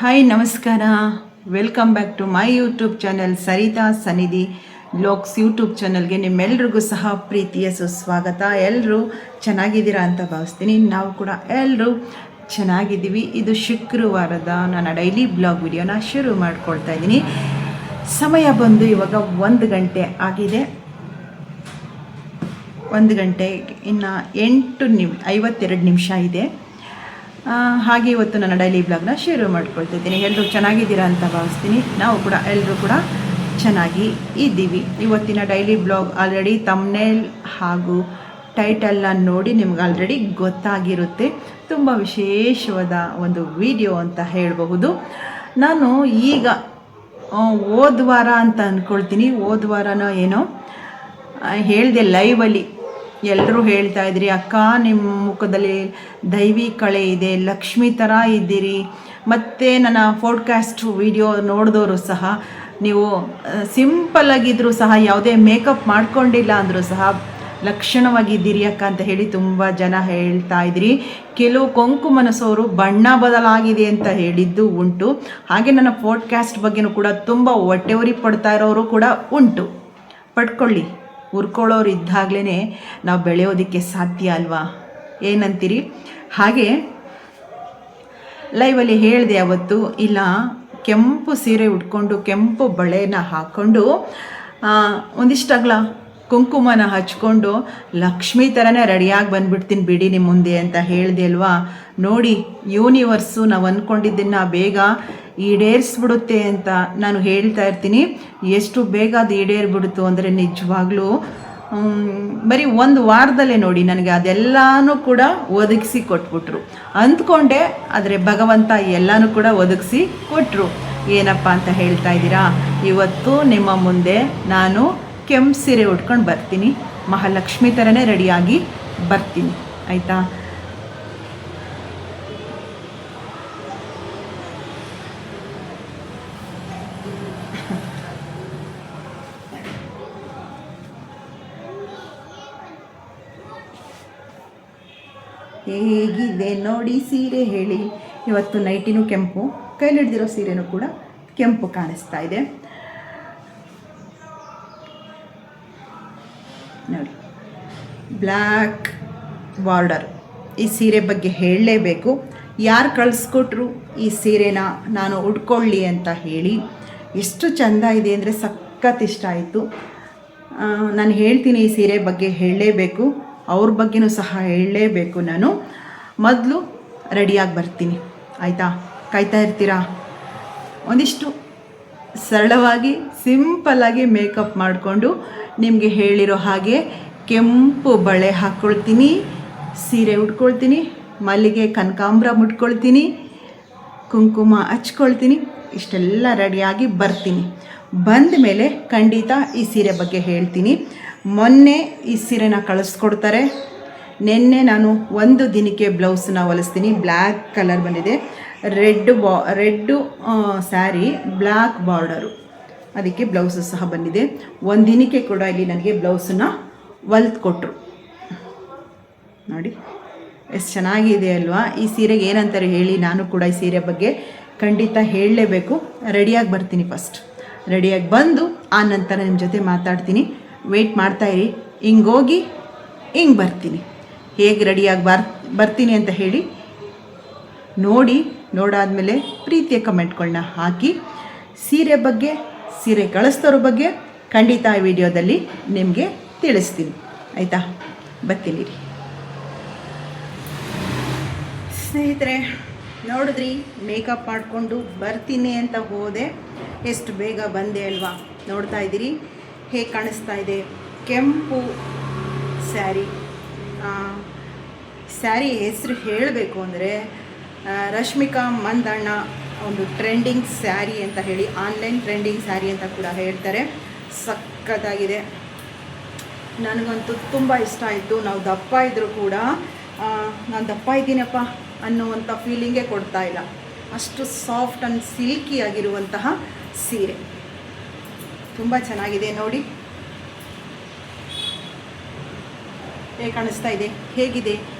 Hi ನಮಸ್ಕಾರ. Welcome back to my YouTube channel Sarita Sannidhi blogs YouTube ಚಾನಲ್ಗೆ ನಿಮ್ಮೆಲ್ರಿಗೂ ಸಹ ಪ್ರೀತಿಯ ಸುಸ್ವಾಗತ. ಎಲ್ಲರೂ ಚೆನ್ನಾಗಿದ್ದೀರಾ ಅಂತ ಭಾವಿಸ್ತೀನಿ. ನಾವು ಕೂಡ ಎಲ್ಲರೂ ಚೆನ್ನಾಗಿದ್ದೀವಿ. ಇದು ಶುಕ್ರವಾರದ ನನ್ನ ಡೈಲಿ ಬ್ಲಾಗ್ ವಿಡಿಯೋನ ಶುರು ಮಾಡ್ಕೊಳ್ತಾ ಇದ್ದೀನಿ. ಸಮಯ ಬಂದು ಇವಾಗ 1 ಗಂಟೆ ಆಗಿದೆ. 1 ಗಂಟೆ ಇನ್ನು 8:52 ನಿಮಿಷ ಇದೆ. ಹಾಗೆ ಇವತ್ತು ನನ್ನ ಡೈಲಿ ಬ್ಲಾಗ್ನ ಶೇರ್ ಮಾಡ್ಕೊಳ್ತಿದ್ದೀನಿ. ಎಲ್ಲರೂ ಚೆನ್ನಾಗಿದ್ದೀರಾ ಅಂತ ಭಾವಿಸ್ತೀನಿ. ನಾವು ಕೂಡ ಎಲ್ಲರೂ ಕೂಡ ಚೆನ್ನಾಗಿ ಇದ್ದೀವಿ. ಇವತ್ತಿನ ಡೈಲಿ ಬ್ಲಾಗ್ ಆಲ್ರೆಡಿ ತಮ್ನೇಲ್ ಹಾಗೂ ಟೈಟಲ್ನ ನೋಡಿ ನಿಮ್ಗೆ ಆಲ್ರೆಡಿ ಗೊತ್ತಾಗಿರುತ್ತೆ. ತುಂಬ ವಿಶೇಷವಾದ ಒಂದು ವಿಡಿಯೋ ಅಂತ ಹೇಳಬಹುದು. ನಾನು ಈಗ ಹೋದ ವಾರ ಅಂತ ಅಂದ್ಕೊಳ್ತೀನಿ, ಹೋದ ವಾರನೋ ಏನೋ ಹೇಳಿದೆ ಲೈವಲ್ಲಿ. ಎಲ್ಲರೂ ಹೇಳ್ತಾ ಇದ್ರಿ, ಅಕ್ಕ ನಿಮ್ಮ ಮುಖದಲ್ಲಿ ದೈವಿ ಕಳೆ ಇದೆ, ಲಕ್ಷ್ಮಿ ಥರ ಇದ್ದೀರಿ. ಮತ್ತು ನನ್ನ ಪಾಡ್ಕಾಸ್ಟ್ ವಿಡಿಯೋ ನೋಡಿದವರು ಸಹ ನೀವು ಸಿಂಪಲ್ಲಾಗಿದ್ದರೂ ಸಹ ಯಾವುದೇ ಮೇಕಪ್ ಮಾಡ್ಕೊಂಡಿಲ್ಲ ಅಂದರೂ ಸಹ ಲಕ್ಷಣವಾಗಿದ್ದೀರಿ ಅಕ್ಕ ಅಂತ ಹೇಳಿ ತುಂಬ ಜನ ಹೇಳ್ತಾ ಇದ್ರಿ. ಕೆಲವು ಕೊಂಕು ಮನಸ್ಸವರು ಬಣ್ಣ ಬದಲಾಗಿದೆ ಅಂತ ಹೇಳಿದ್ದು ಉಂಟು. ಹಾಗೆ ನನ್ನ ಪಾಡ್ಕಾಸ್ಟ್ ಬಗ್ಗೆನೂ ಕೂಡ ತುಂಬ ಹೊಟ್ಟೆವರಿ ಪಡ್ತಾ ಇರೋರು ಕೂಡ ಉಂಟು. ಪಡ್ಕೊಳ್ಳಿ, ಹುರ್ಕೊಳ್ಳೋರು ಇದ್ದಾಗಲೇ ನಾವು ಬೆಳೆಯೋದಕ್ಕೆ ಸಾಧ್ಯ ಅಲ್ವಾ, ಏನಂತೀರಿ? ಹಾಗೆ ಲೈವಲ್ಲಿ ಹೇಳಿದೆ ಅವತ್ತು, ಇಲ್ಲ ಕೆಂಪು ಸೀರೆ ಉಟ್ಕೊಂಡು ಕೆಂಪು ಬಳೆನ ಹಾಕ್ಕೊಂಡು ಒಂದಿಷ್ಟಾಗಲ ಕುಂಕುಮನ ಹಚ್ಕೊಂಡು ಲಕ್ಷ್ಮಿ ಥರನೇ ರೆಡಿಯಾಗಿ ಬಂದುಬಿಡ್ತೀನಿ ಬಿಡಿ ನಿಮ್ಮ ಮುಂದೆ ಅಂತ ಹೇಳಿದೆ ಅಲ್ವಾ. ನೋಡಿ, ಯೂನಿವರ್ಸು ನಾವು ಅಂದ್ಕೊಂಡಿದ್ದನ್ನು ಬೇಗ ಈಡೇರಿಸ್ಬಿಡುತ್ತೆ ಅಂತ ನಾನು ಹೇಳ್ತಾ ಇರ್ತೀನಿ. ಎಷ್ಟು ಬೇಗ ಅದು ಈಡೇರಿಬಿಡ್ತು ಅಂದರೆ ನಿಜವಾಗ್ಲೂ ಬರೀ 1 ವಾರದಲ್ಲೇ ನೋಡಿ ನನಗೆ ಅದೆಲ್ಲನೂ ಕೂಡ ಒದಗಿಸಿ ಕೊಟ್ಬಿಟ್ರು. ಅಂದ್ಕೊಂಡೆ, ಆದರೆ ಭಗವಂತ ಎಲ್ಲನೂ ಕೂಡ ಒದಗಿಸಿ ಕೊಟ್ಟರು. ಏನಪ್ಪ ಅಂತ ಹೇಳ್ತಾ ಇದ್ದೀರಾ? ಇವತ್ತು ನಿಮ್ಮ ಮುಂದೆ ನಾನು ಕೆಂಪು ಸೀರೆ ಉಟ್ಕೊಂಡು ಬರ್ತೀನಿ, ಮಹಾಲಕ್ಷ್ಮಿ ಥರನೇ ರೆಡಿಯಾಗಿ ಬರ್ತೀನಿ, ಆಯಿತಾ? ಹೇಗಿದೆ ನೋಡಿ ಸೀರೆ ಹೇಳಿ. ಇವತ್ತು ನೈಟಿನೂ ಕೆಂಪು, ಕೈಲಿ ಹಿಡ್ದಿರೋ ಸೀರೆನೂ ಕೂಡ ಕೆಂಪು ಕಾಣಿಸ್ತಾ ಇದೆ ನೋಡಿ. Black border. ಈ ಸೀರೆ ಬಗ್ಗೆ ಹೇಳಲೇಬೇಕು. ಯಾರು ಕಳಿಸ್ಕೊಟ್ರು ಈ ಸೀರೆನ ನಾನು ಉಟ್ಕೊಳ್ಳಿ ಅಂತ ಹೇಳಿ. ಎಷ್ಟು ಚೆಂದ ಇದೆ ಅಂದರೆ ಸಖತ್ ಇಷ್ಟ ಆಯಿತು. ನಾನು ಹೇಳ್ತೀನಿ, ಈ ಸೀರೆ ಬಗ್ಗೆ ಹೇಳಲೇಬೇಕು, ಅವ್ರ ಬಗ್ಗೆನೂ ಸಹ ಹೇಳಲೇಬೇಕು. ನಾನು ಮೊದಲು ರೆಡಿಯಾಗಿ ಬರ್ತೀನಿ, ಆಯಿತಾ? ಕಾಯ್ತಾ ಇರ್ತೀರಾ? ಒಂದಿಷ್ಟು ಸರಳವಾಗಿ ಸಿಂಪಲ್ಲಾಗಿ ಮೇಕಪ್ ಮಾಡಿಕೊಂಡು ನಿಮಗೆ ಹೇಳಿರೋ ಹಾಗೆ ಕೆಂಪು ಬಳೆ ಹಾಕ್ಕೊಳ್ತೀನಿ, ಸೀರೆ ಉಟ್ಕೊಳ್ತೀನಿ, ಮಲ್ಲಿಗೆ ಕನಕಾಂಬರ ಮುಟ್ಕೊಳ್ತೀನಿ, ಕುಂಕುಮ ಹಚ್ಕೊಳ್ತೀನಿ, ಇಷ್ಟೆಲ್ಲ ರೆಡಿಯಾಗಿ ಬರ್ತೀನಿ. ಬಂದ ಮೇಲೆ ಖಂಡಿತ ಈ ಸೀರೆ ಬಗ್ಗೆ ಹೇಳ್ತೀನಿ. ಮೊನ್ನೆ ಈ ಸೀರೆನ ಕಳಿಸ್ಕೊಡ್ತಾರೆ. ನಿನ್ನೆ ನಾನು 1 ದಿನಕ್ಕೆ ಬ್ಲೌಸನ್ನ ಹೊಲಿಸ್ತೀನಿ. ಬ್ಲ್ಯಾಕ್ ಕಲರ್ ಬಂದಿದೆ, ರೆಡ್ಡು ಸ್ಯಾರಿ, ಬ್ಲ್ಯಾಕ್ ಬಾರ್ಡರು, ಅದಕ್ಕೆ ಬ್ಲೌಸು ಸಹ ಬಂದಿದೆ. 1 ದಿನಕ್ಕೆ ಕೂಡ ಇಲ್ಲಿ ನನಗೆ ಬ್ಲೌಸನ್ನು ಹೊಲ್ದು ಕೊಟ್ಟರು ನೋಡಿ. ಎಷ್ಟು ಚೆನ್ನಾಗಿದೆ ಅಲ್ವಾ? ಈ ಸೀರೆಗೆ ಏನಂತಾರೆ ಹೇಳಿ? ನಾನು ಕೂಡ ಈ ಸೀರೆ ಬಗ್ಗೆ ಖಂಡಿತ ಹೇಳಲೇಬೇಕು. ರೆಡಿಯಾಗಿ ಬರ್ತೀನಿ. ಫಸ್ಟ್ ರೆಡಿಯಾಗಿ ಬಂದು ಆ ನಂತರ ನಿಮ್ಮ ಜೊತೆ ಮಾತಾಡ್ತೀನಿ. ವೆಯ್ಟ್ ಮಾಡ್ತಾಯಿರಿ. ಹಿಂಗೋಗಿ ಹಿಂಗೆ ಬರ್ತೀನಿ. ಹೇಗೆ ರೆಡಿಯಾಗಿ ಬರ್ತೀನಿ ಅಂತ ಹೇಳಿ ನೋಡಿ. ನೋಡಾದಮೇಲೆ ಪ್ರೀತಿಯ ಕಮೆಂಟ್ಗಳನ್ನ ಹಾಕಿ. ಸೀರೆ ಬಗ್ಗೆ, ಸೀರೆ ಕಳಿಸ್ತೋರ ಬಗ್ಗೆ ಖಂಡಿತ ಈ ವಿಡಿಯೋದಲ್ಲಿ ನಿಮಗೆ ತಿಳಿಸ್ತೀನಿ, ಆಯಿತಾ? ಬರ್ತೀನಿ ರೀ ಸ್ನೇಹಿತರೆ. ನೋಡಿದ್ರಿ, ಮೇಕಪ್ ಮಾಡಿಕೊಂಡು ಬರ್ತೀನಿ ಅಂತ ಹೋದೆ, ಎಷ್ಟು ಬೇಗ ಬಂದೆ ಅಲ್ವಾ? ನೋಡ್ತಾ ಇದ್ದೀರಿ ಹೇಗೆ ಕಾಣಿಸ್ತಾ ಇದೆ. ಕೆಂಪು ಸ್ಯಾರಿ. ಸ್ಯಾರಿ ಹೆಸರು ಹೇಳಬೇಕು ಅಂದರೆ ರಶ್ಮಿಕಾ ಮಂದಣ್ಣ ಒಂದು ಟ್ರೆಂಡಿಂಗ್ ಸ್ಯಾರಿ ಅಂತ ಹೇಳಿ, ಆನ್ಲೈನ್ ಟ್ರೆಂಡಿಂಗ್ ಸ್ಯಾರಿ ಅಂತ ಕೂಡ ಹೇಳ್ತಾರೆ. ಸಖತ್ತಾಗಿದೆ. ನನಗಂತೂ ತುಂಬ ಇಷ್ಟ ಆಯಿತು. ನಾವು ದಪ್ಪ ಇದ್ದರೂ ಕೂಡ ನಾನು ದಪ್ಪ ಇದ್ದೀನಪ್ಪ ಅನ್ನುವಂಥ ಫೀಲಿಂಗೇ ಕೊಡ್ತಾ ಇಲ್ಲ. ಅಷ್ಟು ಸಾಫ್ಟ್ ಆ್ಯಂಡ್ ಸಿಲ್ಕಿ ಆಗಿರುವಂತಹ ಸೀರೆ ತುಂಬ ಚೆನ್ನಾಗಿದೆ ನೋಡಿ. ಹೇಗೆ ಕಾಣಿಸ್ತಾ ಇದೆ, ಹೇಗಿದೆ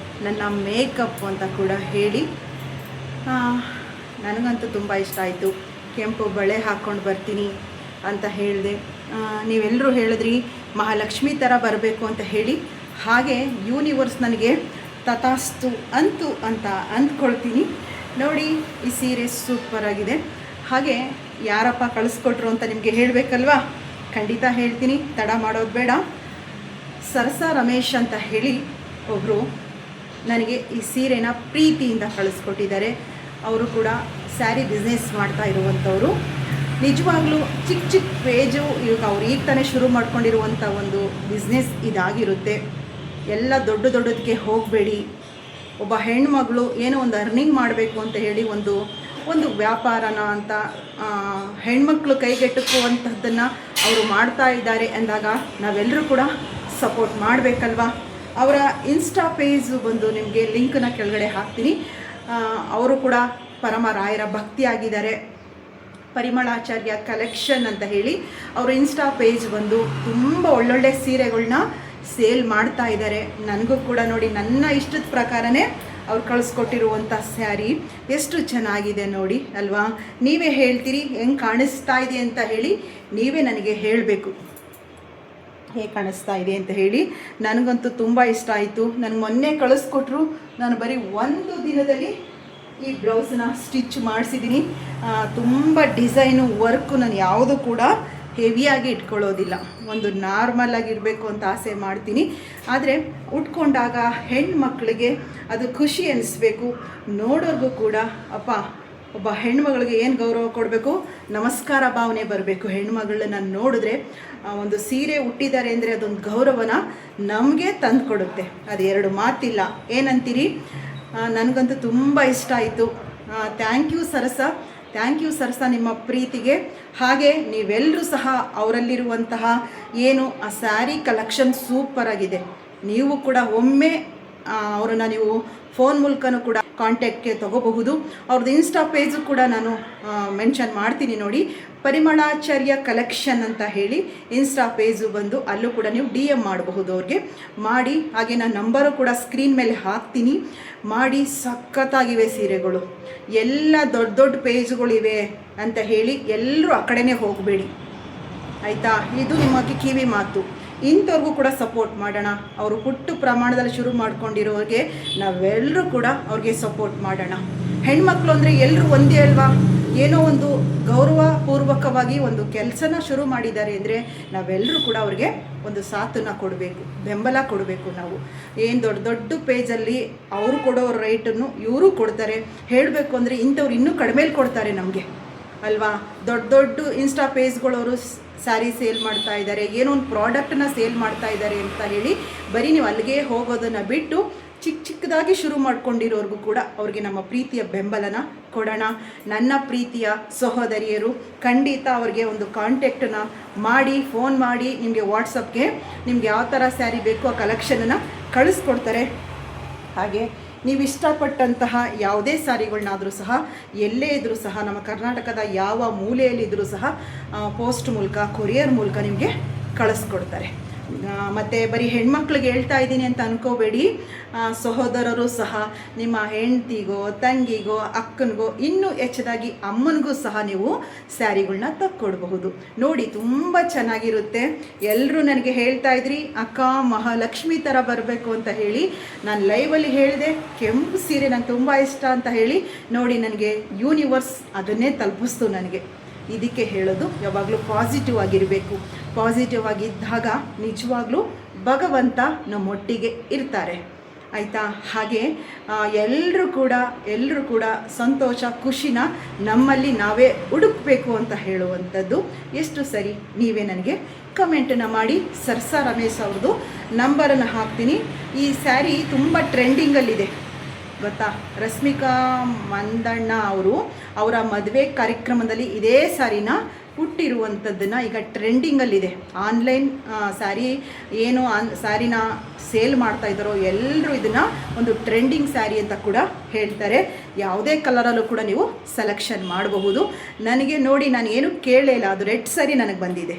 ನನ್ನ ಮೇಕಪ್ ಅಂತ ಕೂಡ ಹೇಳಿ. ನನಗಂತೂ ತುಂಬ ಇಷ್ಟ ಆಯಿತು. ಕೆಂಪು ಬಳೆ ಹಾಕ್ಕೊಂಡು ಬರ್ತೀನಿ ಅಂತ ಹೇಳಿದೆ. ನೀವೆಲ್ಲರೂ ಹೇಳಿದ್ರಿ ಮಹಾಲಕ್ಷ್ಮಿ ಥರ ಬರಬೇಕು ಅಂತ ಹೇಳಿ, ಹಾಗೆ ಯೂನಿವರ್ಸ್ ನನಗೆ ತಥಾಸ್ತು ಅಂತ ಅಂದ್ಕೊಳ್ತೀನಿ. ನೋಡಿ, ಈ ಸೀರೆ ಸೂಪರಾಗಿದೆ. ಹಾಗೆ ಯಾರಪ್ಪ ಕಳಿಸ್ಕೊಟ್ರು ಅಂತ ನಿಮಗೆ ಹೇಳಬೇಕಲ್ವಾ? ಖಂಡಿತ ಹೇಳ್ತೀನಿ, ತಡ ಮಾಡೋದು ಬೇಡ. ಸರಸ ರಮೇಶ್ ಅಂತ ಹೇಳಿ ಒಬ್ಬರು ನನಗೆ ಈ ಸೀರೆನ ಪ್ರೀತಿಯಿಂದ ಕಳಿಸ್ಕೊಟ್ಟಿದ್ದಾರೆ. ಅವರು ಕೂಡ ಸ್ಯಾರಿ ಬಿಸ್ನೆಸ್ ಮಾಡ್ತಾ ಇರುವಂಥವ್ರು. ನಿಜವಾಗ್ಲೂ ಚಿಕ್ಕ ಪೇಜು ಇವಾಗ ಅವ್ರು ಈಗ ತಾನೇ ಶುರು ಮಾಡ್ಕೊಂಡಿರುವಂಥ ಒಂದು ಬಿಸ್ನೆಸ್ ಇದಾಗಿರುತ್ತೆ. ಎಲ್ಲ ದೊಡ್ಡದಕ್ಕೆ ಹೋಗಬೇಡಿ. ಒಬ್ಬ ಹೆಣ್ಮಗಳು ಏನೋ ಒಂದು ಅರ್ನಿಂಗ್ ಮಾಡಬೇಕು ಅಂತ ಹೇಳಿ ಒಂದು ವ್ಯಾಪಾರನ ಅಂತ ಹೆಣ್ಮಕ್ಳು ಕೈಗೆಟುಕುವಂಥದ್ದನ್ನು ಅವರು ಮಾಡ್ತಾ ಇದ್ದಾರೆ ಅಂದಾಗ ನಾವೆಲ್ಲರೂ ಕೂಡ ಸಪೋರ್ಟ್ ಮಾಡಬೇಕಲ್ವಾ? ಅವರ ಇನ್ಸ್ಟಾ ಪೇಜ್ ಬಂದು ನಿಮಗೆ ಲಿಂಕನ್ನ ಕೆಳಗಡೆ ಹಾಕ್ತೀನಿ. ಅವರು ಕೂಡ ಪರಮ ರಾಯರ ಭಕ್ತಿಯಾಗಿದ್ದಾರೆ. ಪರಿಮಳಾಚಾರ್ಯ ಕಲೆಕ್ಷನ್ ಅಂತ ಹೇಳಿ ಅವರು ಇನ್ಸ್ಟಾ ಪೇಜ್ ಬಂದು ತುಂಬ ಒಳ್ಳೊಳ್ಳೆ ಸೀರೆಗಳನ್ನ ಸೇಲ್ ಮಾಡ್ತಾ ಇದ್ದಾರೆ. ನನಗೂ ಕೂಡ ನೋಡಿ, ನನ್ನ ಇಷ್ಟದ ಪ್ರಕಾರನೇ ಅವ್ರು ಕಳಿಸ್ಕೊಟ್ಟಿರುವಂಥ ಸ್ಯಾರಿ ಎಷ್ಟು ಚೆನ್ನಾಗಿದೆ ನೋಡಿ ಅಲ್ವಾ? ನೀವೇ ಹೇಳ್ತೀರಿ ಹೆಂಗೆ ಕಾಣಿಸ್ತಾ ಇದೆ ಅಂತ ಹೇಳಿ, ನೀವೇ ನನಗೆ ಹೇಳಬೇಕು ಹೇಗೆ ಕಾಣಿಸ್ತಾ ಇದೆ ಅಂತ ಹೇಳಿ. ನನಗಂತೂ ತುಂಬ ಇಷ್ಟ ಆಯಿತು. ನನಗೆ ಮೊನ್ನೆ ಕಳಿಸ್ಕೊಟ್ರು. ನಾನು ಬರೀ ಒಂದು ದಿನದಲ್ಲಿ ಈ ಬ್ಲೌಸನ್ನ ಸ್ಟಿಚ್ ಮಾಡಿಸಿದ್ದೀನಿ. ತುಂಬ ಡಿಸೈನು ವರ್ಕು ನಾನು ಯಾವುದು ಕೂಡ ಹೆವಿಯಾಗಿ ಇಟ್ಕೊಳ್ಳೋದಿಲ್ಲ. ಒಂದು ನಾರ್ಮಲ್ ಆಗಿರಬೇಕು ಅಂತ ಆಸೆ ಮಾಡ್ತೀನಿ. ಆದರೆ ಉಟ್ಕೊಂಡಾಗ ಹೆಣ್ಮಕ್ಳಿಗೆ ಅದು ಖುಷಿ ಅನ್ನಿಸ್ಬೇಕು. ನೋಡೋರ್ಗೂ ಕೂಡ ಅಪ್ಪ, ಒಬ್ಬ ಹೆಣ್ಮಗಳಿಗೆ ಏನು ಗೌರವ ಕೊಡಬೇಕು, ನಮಸ್ಕಾರ ಭಾವನೆ ಬರಬೇಕು. ಹೆಣ್ಮಗಳನ್ನ ನೋಡಿದ್ರೆ ಒಂದು ಸೀರೆ ಉಟ್ಟಿದ್ದಾರೆ ಅಂದರೆ ಅದೊಂದು ಗೌರವನ ನಮಗೆ ತಂದು ಕೊಡುತ್ತೆ. ಅದು ಎರಡು ಮಾತಿಲ್ಲ. ಏನಂತೀರಿ? ನನಗಂತೂ ತುಂಬ ಇಷ್ಟ ಆಯಿತು. ಥ್ಯಾಂಕ್ ಯು ಸರಸ ನಿಮ್ಮ ಪ್ರೀತಿಗೆ. ಹಾಗೆ ನೀವೆಲ್ಲರೂ ಸಹ ಅವರಲ್ಲಿರುವಂತಹ ಏನು ಆ ಸ್ಯಾರಿ ಕಲೆಕ್ಷನ್ ಸೂಪರಾಗಿದೆ. ನೀವು ಕೂಡ ಒಮ್ಮೆ ಅವರನ್ನು ನೀವು ಫೋನ್ ಮೂಲಕನೂ ಕೂಡ ಕಾಂಟ್ಯಾಕ್ಟ್ಗೆ ತೊಗೋಬಹುದು. ಅವ್ರದ್ದು ಇನ್ಸ್ಟಾ ಪೇಜು ಕೂಡ ನಾನು ಮೆನ್ಷನ್ ಮಾಡ್ತೀನಿ ನೋಡಿ. ಪರಿಮಳಾಚಾರ್ಯ ಕಲೆಕ್ಷನ್ ಅಂತ ಹೇಳಿ ಇನ್ಸ್ಟಾ ಪೇಜು ಬಂದು ಅಲ್ಲೂ ಕೂಡ ನೀವು DM ಮಾಡಬಹುದು ಅವ್ರಿಗೆ. ಮಾಡಿ, ಹಾಗೆ ನಾನು ನಂಬರು ಕೂಡ ಸ್ಕ್ರೀನ್ ಮೇಲೆ ಹಾಕ್ತೀನಿ. ಮಾಡಿ, ಸಖತ್ತಾಗಿವೆ ಸೀರೆಗಳು. ಎಲ್ಲ ದೊಡ್ಡ ಪೇಜ್ಗಳಿವೆ ಅಂತ ಹೇಳಿ ಎಲ್ಲರೂ ಆ ಕಡೆನೇ ಹೋಗಬೇಡಿ ಆಯಿತಾ? ಇದು ನಿಮಗೆ ಕಿವಿ ಮಾತು. ಇಂಥವ್ರಿಗೂ ಕೂಡ ಸಪೋರ್ಟ್ ಮಾಡೋಣ. ಅವರು ಪುಟ್ಟ ಪ್ರಮಾಣದಲ್ಲಿ ಶುರು ಮಾಡ್ಕೊಂಡಿರೋರಿಗೆ ನಾವೆಲ್ಲರೂ ಕೂಡ ಅವ್ರಿಗೆ ಸಪೋರ್ಟ್ ಮಾಡೋಣ. ಹೆಣ್ಮಕ್ಳು ಅಂದರೆ ಎಲ್ಲರೂ ಒಂದೇ ಅಲ್ವಾ? ಏನೋ ಒಂದು ಗೌರವಪೂರ್ವಕವಾಗಿ ಒಂದು ಕೆಲಸನ ಶುರು ಮಾಡಿದ್ದಾರೆ ಅಂದರೆ ನಾವೆಲ್ಲರೂ ಕೂಡ ಅವ್ರಿಗೆ ಒಂದು ಸಾಥನ್ನು ಕೊಡಬೇಕು, ಬೆಂಬಲ ಕೊಡಬೇಕು. ನಾವು ಏನು ದೊಡ್ಡ ಪೇಜಲ್ಲಿ ಅವರು ಕೊಡೋ ರೇಟನ್ನು ಇವರು ಕೊಡ್ತಾರೆ. ಹೇಳಬೇಕು ಅಂದರೆ ಇಂಥವ್ರು ಇನ್ನೂ ಕಡಿಮೆಲಿ ಕೊಡ್ತಾರೆ ನಮಗೆ ಅಲ್ವಾ? ದೊಡ್ಡ ಇನ್ಸ್ಟಾ ಪೇಜ್ಗಳವರು ಸ್ಯಾರಿ ಸೇಲ್ ಮಾಡ್ತಾ ಇದ್ದಾರೆ, ಏನೋ ಒಂದು ಪ್ರಾಡಕ್ಟನ್ನ ಸೇಲ್ ಮಾಡ್ತಾ ಇದ್ದಾರೆ ಅಂತ ಹೇಳಿ ಬರೀ ನೀವು ಅಲ್ಲಿಗೆ ಹೋಗೋದನ್ನು ಬಿಟ್ಟು ಚಿಕ್ಕದಾಗಿ ಶುರು ಮಾಡ್ಕೊಂಡಿರೋರ್ಗೂ ಕೂಡ ಅವ್ರಿಗೆ ನಮ್ಮ ಪ್ರೀತಿಯ ಬೆಂಬಲನ ಕೊಡೋಣ. ನನ್ನ ಪ್ರೀತಿಯ ಸಹೋದರಿಯರು ಖಂಡಿತ ಅವ್ರಿಗೆ ಒಂದು ಕಾಂಟ್ಯಾಕ್ಟನ್ನು ಮಾಡಿ, ಫೋನ್ ಮಾಡಿ, ನಿಮಗೆ ವಾಟ್ಸಪ್ಗೆ ನಿಮ್ಗೆ ಯಾವ ಥರ ಸ್ಯಾರಿ ಬೇಕು ಆ ಕಲೆಕ್ಷನನ್ನು ಕಳಿಸ್ಕೊಡ್ತಾರೆ. ಹಾಗೆ ನೀವು ಇಷ್ಟಪಟ್ಟಂತಹ ಯಾವುದೇ ಸ್ಯಾರಿಗಳನ್ನಾದರೂ ಸಹ ಎಲ್ಲೇ ಇದ್ದರೂ ಸಹ ನಮ್ಮ ಕರ್ನಾಟಕದ ಯಾವ ಮೂಲೆಯಲ್ಲಿದ್ದರೂ ಸಹ ಪೋಸ್ಟ್ ಮೂಲಕ, ಕೊರಿಯರ್ ಮೂಲಕ ನಿಮಗೆ ಕಳಿಸ್ಕೊಡ್ತಾರೆ. ಮತ್ತು ಬರೀ ಹೆಣ್ಮಕ್ಳಿಗೆ ಹೇಳ್ತಾ ಇದ್ದೀನಿ ಅಂತ ಅಂದ್ಕೋಬೇಡಿ. ಸಹೋದರರು ಸಹ ನಿಮ್ಮ ಹೆಂಡ್ತಿಗೋ, ತಂಗಿಗೋ, ಅಕ್ಕನಿಗೋ, ಇನ್ನೂ ಹೆಚ್ಚದಾಗಿ ಅಮ್ಮನಿಗೂ ಸಹ ನೀವು ಸ್ಯಾರಿಗಳನ್ನ ತಕ್ಕೊಡ್ಬಹುದು. ನೋಡಿ, ತುಂಬ ಚೆನ್ನಾಗಿರುತ್ತೆ. ಎಲ್ಲರೂ ನನಗೆ ಹೇಳ್ತಾ ಇದ್ರಿ ಅಕ್ಕ ಮಹಾಲಕ್ಷ್ಮಿ ಥರ ಬರಬೇಕು ಅಂತ ಹೇಳಿ. ನಾನು ಲೈವಲ್ಲಿ ಹೇಳಿದೆ ಕೆಂಪು ಸೀರೆ ನಂಗೆ ತುಂಬ ಇಷ್ಟ ಅಂತ ಹೇಳಿ. ನೋಡಿ, ನನಗೆ ಯೂನಿವರ್ಸ್ ಅದನ್ನೇ ತಲುಪಿಸ್ತು ನನಗೆ. ಇದಕ್ಕೆ ಹೇಳೋದು ಯಾವಾಗಲೂ ಪಾಸಿಟಿವ್ ಆಗಿರಬೇಕು. ಪಾಸಿಟಿವ್ ಆಗಿದ್ದಾಗ ನಿಜವಾಗ್ಲೂ ಭಗವಂತ ನಮ್ಮೊಟ್ಟಿಗೆ ಇರ್ತಾರೆ ಆಯಿತಾ? ಹಾಗೆ ಎಲ್ಲರೂ ಕೂಡ ಸಂತೋಷ, ಖುಷಿನ ನಮ್ಮಲ್ಲಿ ನಾವೇ ಹುಡುಕಬೇಕು ಅಂತ ಹೇಳುವಂಥದ್ದು ಎಷ್ಟು ಸರಿ? ನೀವೇ ನನಗೆ ಕಮೆಂಟನ್ನು ಮಾಡಿ. ಸರಸ ರಮೇಶ್ ಅವ್ರದ್ದು ನಂಬರನ್ನು ಹಾಕ್ತೀನಿ. ಈ ಸ್ಯಾರಿ ತುಂಬ ಟ್ರೆಂಡಿಂಗಲ್ಲಿದೆ ಗೊತ್ತಾ? ರಶ್ಮಿಕಾ ಮಂದಣ್ಣ ಅವರ ಮದುವೆ ಕಾರ್ಯಕ್ರಮದಲ್ಲಿ ಇದೇ ಸ್ಯಾರಿನ ಹುಟ್ಟಿರುವಂಥದ್ದನ್ನು ಈಗ ಟ್ರೆಂಡಿಂಗಲ್ಲಿದೆ. ಆನ್ಲೈನ್ ಸ್ಯಾರಿ ಏನು ಸ್ಯಾರಿನ ಸೇಲ್ ಮಾಡ್ತಾ ಇದ್ದಾರೋ ಎಲ್ಲರೂ ಇದನ್ನು ಒಂದು ಟ್ರೆಂಡಿಂಗ್ ಸ್ಯಾರಿ ಅಂತ ಕೂಡ ಹೇಳ್ತಾರೆ. ಯಾವುದೇ ಕಲರಲ್ಲೂ ಕೂಡ ನೀವು ಸೆಲೆಕ್ಷನ್ ಮಾಡಬಹುದು. ನನಗೆ ನೋಡಿ, ನಾನು ಏನು ಕೇಳೇ ಇಲ್ಲ, ಅದು ರೆಡ್ ಸ್ಯಾರಿ ನನಗೆ ಬಂದಿದೆ.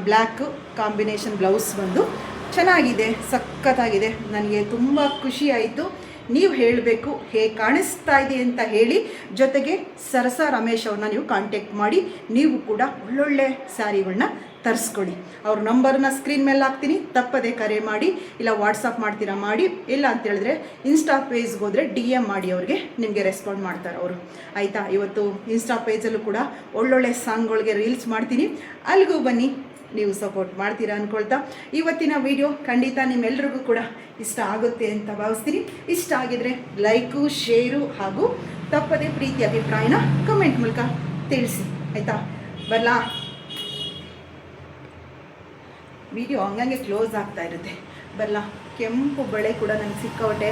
ಬ್ಲ್ಯಾಕ್ ಕಾಂಬಿನೇಷನ್ ಬ್ಲೌಸ್ ಬಂದು ಚೆನ್ನಾಗಿದೆ, ಸಖತ್ತಾಗಿದೆ. ನನಗೆ ತುಂಬ ಖುಷಿ ಆಯಿತು. ನೀವು ಹೇಳಬೇಕು ಹೇಗೆ ಕಾಣಿಸ್ತಾ ಇದೆ ಅಂತ ಹೇಳಿ. ಜೊತೆಗೆ ಸರಸ ರಮೇಶ್ ಅವ್ರನ್ನ ನೀವು ಕಾಂಟ್ಯಾಕ್ಟ್ ಮಾಡಿ ನೀವು ಕೂಡ ಒಳ್ಳೊಳ್ಳೆ ಸ್ಯಾರಿಗಳನ್ನ ತರಿಸ್ಕೊಡಿ. ಅವ್ರ ನಂಬರ್ನ ಸ್ಕ್ರೀನ್ ಮೇಲೆ ಹಾಕ್ತೀನಿ, ತಪ್ಪದೆ ಕರೆ ಮಾಡಿ, ಇಲ್ಲ ವಾಟ್ಸಪ್ ಮಾಡ್ತೀರಾ ಮಾಡಿ, ಇಲ್ಲ ಅಂತ ಹೇಳಿದ್ರೆ ಇನ್ಸ್ಟಾ ಪೇಜ್ಗೆ ಹೋದರೆ DM ಮಾಡಿ, ಅವ್ರಿಗೆ ನಿಮಗೆ ರೆಸ್ಪಾಂಡ್ ಮಾಡ್ತಾರೆ ಅವರು. ಆಯಿತಾ? ಇವತ್ತು ಇನ್ಸ್ಟಾ ಪೇಜಲ್ಲೂ ಕೂಡ ಒಳ್ಳೊಳ್ಳೆ ಸಾಂಗ್ಗಳಿಗೆ ರೀಲ್ಸ್ ಮಾಡ್ತೀನಿ, ಅಲ್ಲಿಗೂ ಬನ್ನಿ, ನೀವು ಸಪೋರ್ಟ್ ಮಾಡ್ತೀರಾ ಅಂದ್ಕೊಳ್ತಾ ಇವತ್ತಿನ ವಿಡಿಯೋ ಖಂಡಿತ ನಿಮ್ಮೆಲ್ರಿಗೂ ಕೂಡ ಇಷ್ಟ ಆಗುತ್ತೆ ಅಂತ ಭಾವಿಸ್ತೀನಿ. ಇಷ್ಟ ಆಗಿದ್ರೆ ಲೈಕು, ಶೇರು ಹಾಗೂ ತಪ್ಪದೆ ಪ್ರೀತಿ ಅಭಿಪ್ರಾಯನ ಕಮೆಂಟ್ ಮೂಲಕ ತಿಳಿಸಿ. ಆಯಿತಾ? ಬರಲಾ? ವಿಡಿಯೋ ಹಂಗಂಗೆ ಕ್ಲೋಸ್ ಆಗ್ತಾ ಇರುತ್ತೆ. ಬರಲ್ಲ. ಕೆಂಪು ಬಳೆ ಕೂಡ ನನಗೆ ಸಿಕ್ಕಾಪಟ್ಟೆ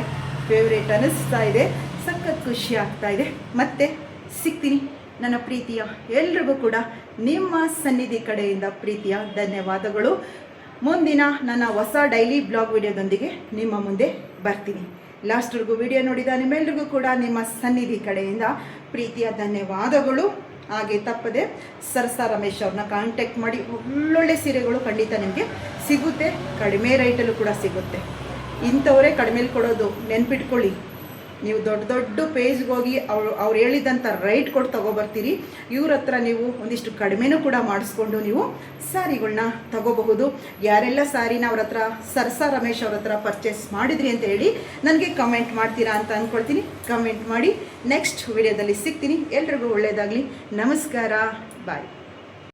ಫೇವ್ರೇಟ್ ಅನ್ನಿಸ್ತಾ ಇದೆ, ಸಖತ್ ಖುಷಿ ಆಗ್ತಾ ಇದೆ. ಮತ್ತೆ ಸಿಗ್ತೀನಿ. ನನ್ನ ಪ್ರೀತಿಯ ಎಲ್ರಿಗೂ ಕೂಡ ನಿಮ್ಮ ಸನ್ನಿಧಿ ಕಡೆಯಿಂದ ಪ್ರೀತಿಯ ಧನ್ಯವಾದಗಳು. ಮುಂದಿನ ನನ್ನ ಹೊಸ ಡೈಲಿ ಬ್ಲಾಗ್ ವಿಡಿಯೋದೊಂದಿಗೆ ನಿಮ್ಮ ಮುಂದೆ ಬರ್ತೀನಿ. ಲಾಸ್ಟ್ವರೆಗೂ ವಿಡಿಯೋ ನೋಡಿದ ನಿಮ್ಮೆಲ್ರಿಗೂ ಕೂಡ ನಿಮ್ಮ ಸನ್ನಿಧಿ ಕಡೆಯಿಂದ ಪ್ರೀತಿಯ ಧನ್ಯವಾದಗಳು. ಹಾಗೆ ತಪ್ಪದೆ ಸರಸ ರಮೇಶ್ ಅವ್ರನ್ನ ಕಾಂಟ್ಯಾಕ್ಟ್ ಮಾಡಿ, ಒಳ್ಳೊಳ್ಳೆ ಸೀರೆಗಳು ಖಂಡಿತ ನಿಮಗೆ ಸಿಗುತ್ತೆ, ಕಡಿಮೆ ರೈಟಲ್ಲೂ ಕೂಡ ಸಿಗುತ್ತೆ. ಇಂಥವರೇ ಕಡಿಮೆಲಿ ಕೊಡೋದು, ನೆನ್ಪಿಟ್ಕೊಳ್ಳಿ. ನೀವು ದೊಡ್ಡ ದೊಡ್ಡ ಪೇಜ್ಗೆ ಹೋಗಿ ಅವ್ರು ಹೇಳಿದಂಥ ರೈಟ್ ಕೊಟ್ಟು ತೊಗೊಬರ್ತೀರಿ. ಇವ್ರ ಹತ್ರ ನೀವು ಒಂದಿಷ್ಟು ಕಡಿಮೆನೂ ಕೂಡ ಮಾಡಿಸ್ಕೊಂಡು ನೀವು ಸ್ಯಾರಿಗಳನ್ನ ತಗೋಬಹುದು. ಯಾರೆಲ್ಲ ಸ್ಯಾರಿನ ಅವ್ರ ಹತ್ರ ಸರಸ ರಮೇಶ್ ಅವ್ರ ಹತ್ರ ಪರ್ಚೇಸ್ ಮಾಡಿದ್ರಿ ಅಂತ ಹೇಳಿ ನನಗೆ ಕಮೆಂಟ್ ಮಾಡ್ತೀರಾ ಅಂತ ಅಂದ್ಕೊಳ್ತೀನಿ. ಕಮೆಂಟ್ ಮಾಡಿ. ನೆಕ್ಸ್ಟ್ ವಿಡಿಯೋದಲ್ಲಿ ಸಿಗ್ತೀನಿ. ಎಲ್ರಿಗೂ ಒಳ್ಳೆಯದಾಗಲಿ. ನಮಸ್ಕಾರ. ಬಾಯ್.